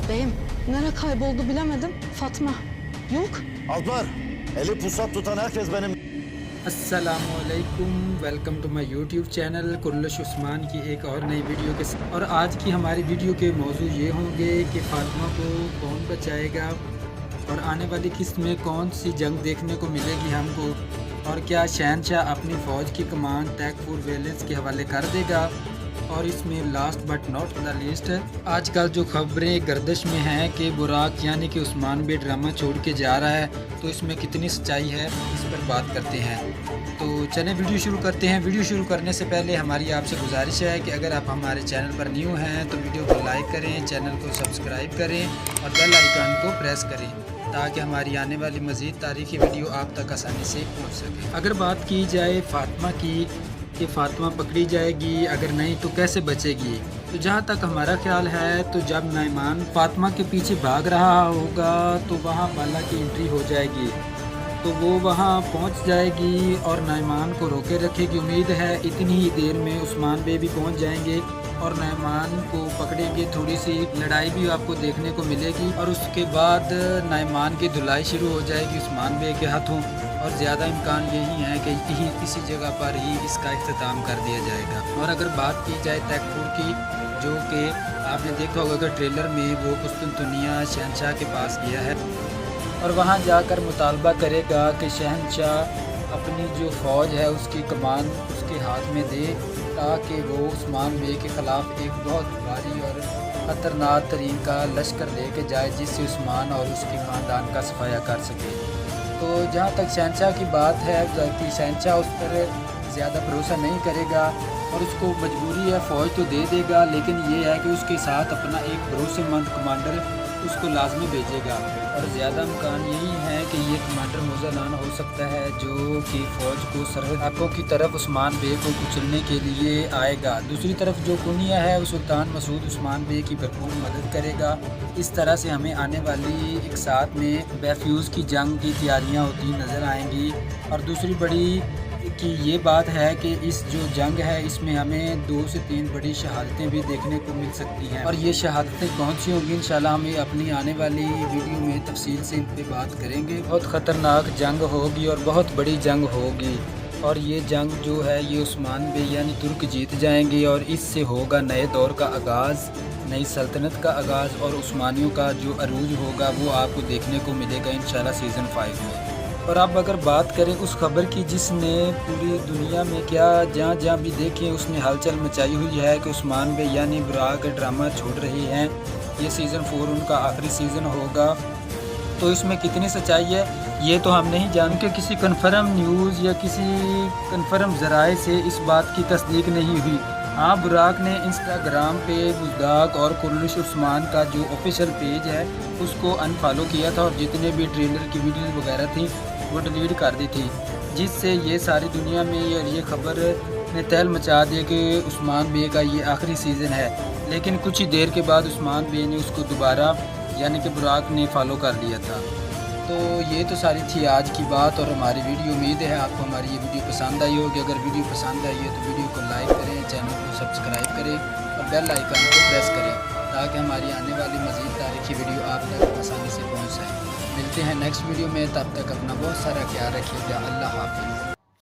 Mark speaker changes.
Speaker 1: Beyim, nereye kayboldu bilemedim. Fatma. Yok.
Speaker 2: Alpar, eli pusat tutan herkes benim.
Speaker 3: अस्सलामुअलैकुम, welcome to my YouTube channel कुर्लश उस्मान की एक और नई वीडियो के साथ। और आज की हमारी वीडियो के मौजू ये होंगे कि फ़ातिमा को कौन बचाएगा और आने वाली किस्त में कौन सी जंग देखने को मिलेगी हमको, और क्या शहनशाह अपनी फ़ौज की कमान तैकफुर वेलेंस के हवाले कर देगा। और इसमें last but not the least आजकल जो खबरें गर्दिश में हैं कि बुराक यानी कि उस्मान बे ड्रामा छोड़ के जा रहा है, तो इसमें कितनी सच्चाई है इस पर बात करते हैं। तो चलें वीडियो शुरू करते हैं। वीडियो शुरू करने से पहले हमारी आपसे गुजारिश है कि अगर आप हमारे चैनल पर न्यू हैं तो वीडियो को लाइक करें, चैनल को सब्सक्राइब करें और बेल आइकन को प्रेस करें ताकि हमारी आने वाली मज़ीद तारीख़ी वीडियो आप तक आसानी से पहुँच सके। अगर बात की जाए फ़ातिमा की कि फ़ातिमा पकड़ी जाएगी, अगर नहीं तो कैसे बचेगी, तो जहाँ तक हमारा ख्याल है तो जब नाइमान फ़ातिमा के पीछे भाग रहा होगा तो वहाँ बाला की एंट्री हो जाएगी, तो वो वहाँ पहुँच जाएगी और नाइमान को रोके रखेगी। उम्मीद है इतनी ही देर में उस्मान बे भी पहुँच जाएंगे और नाइमान को पकड़ेंगे। थोड़ी सी लड़ाई भी आपको देखने को मिलेगी और उसके बाद नाइमान की धुलाई शुरू हो जाएगी उस्मान बे के हाथों, और ज़्यादा इम्कान यही है कि इसी जगह पर ही इसका इख्तिताम कर दिया जाएगा। और अगर बात की जाए तैकफुर की, जो कि आपने देखा होगा कि ट्रेलर में वो कुस्तुनतुनिया शहनशाह के पास गया है और वहाँ जाकर मुतालबा करेगा कि शहनशाह अपनी जो फ़ौज है उसकी कमान उसके हाथ में दे, ताकि वो उस्मान बे के ख़िलाफ़ एक बहुत भारी और ख़तरनाक तरीन का लश्कर लेके जाए, जिससे उस्मान और उसके ख़ानदान का सफाया कर सके। तो जहाँ तक शहनशाह की बात है, कि शहनशाह उस पर ज़्यादा भरोसा नहीं करेगा और उसको मजबूरी है, फ़ौज तो दे देगा, लेकिन ये है कि उसके साथ अपना एक भरोसेमंद कमांडर उसको लाजमी भेजेगा। और ज़्यादा इम्कान यही है कि ये कमांडर मुज़लान हो सकता है, जो कि फ़ौज को सरहद इलाकों की तरफ उस्मान बे को कुचलने के लिए आएगा। दूसरी तरफ जो कुनिया है वो सुल्तान मसूद उस्मान बे की भरपूर मदद करेगा। इस तरह से हमें आने वाली एक साथ में बेफ्यूज़ की जंग की तैयारियां होती नज़र आएंगी। और दूसरी बड़ी कि ये बात है कि इस जो जंग है इसमें हमें 2 से 3 बड़ी शहादतें भी देखने को मिल सकती हैं, और ये शहादतें कौन सी होंगी इंशाल्लाह हमें अपनी आने वाली वीडियो में तफसील से इन पे बात करेंगे। बहुत ख़तरनाक जंग होगी और बहुत बड़ी जंग होगी, और ये जंग जो है ये उस्मान बे यानी तुर्क जीत जाएंगे और इससे होगा नए दौर का आगाज़, नई सल्तनत का आगाज़, और उस्मानियों का जो अरूज होगा वो आपको देखने को मिलेगा इंशाल्लाह सीज़न 5 में। और अब अगर बात करें उस खबर की जिसने पूरी दुनिया में क्या जहाँ जहाँ भी देखें उसने हलचल मचाई हुई है कि उस्मान बे यानी बुराक ड्रामा छोड़ रहे हैं, ये सीज़न 4 उनका आखिरी सीज़न होगा। तो इसमें कितनी सच्चाई है ये तो हम नहीं जानते, किसी कन्फर्म न्यूज़ या किसी कन्फर्म ज़राए से इस बात की तस्दीक नहीं हुई। हाँ, बुराक ने इंस्टाग्राम पे बुज़दाक और कुर्लिश उस्मान का जो ऑफिशियल पेज है उसको अनफॉलो किया था और जितने भी ट्रेलर की वीडियोज़ वगैरह थी वो डिलीट कर दी थी, जिससे ये सारी दुनिया में ये खबर ने तहल मचा दिया कि उस्मान बे का ये आखिरी सीज़न है। लेकिन कुछ ही देर के बाद उस्मान बे ने उसको दोबारा यानी कि बुराक ने फॉलो कर लिया था। तो ये तो सारी थी आज की बात और हमारी वीडियो। उम्मीद है आपको हमारी ये वीडियो पसंद आई होगी। अगर वीडियो पसंद आई है तो वीडियो को लाइक करें, चैनल को सब्सक्राइब करें और बेल आइकन को प्रेस करें ताकि हमारी आने वाली मज़ीद तारीख़ी वीडियो आप तक आसानी से पहुँच जाए। मिलते हैं नेक्स्ट वीडियो में, तब तक अपना बहुत सारा ख्याल रखिएगा। अल्लाह हाफ़िज़।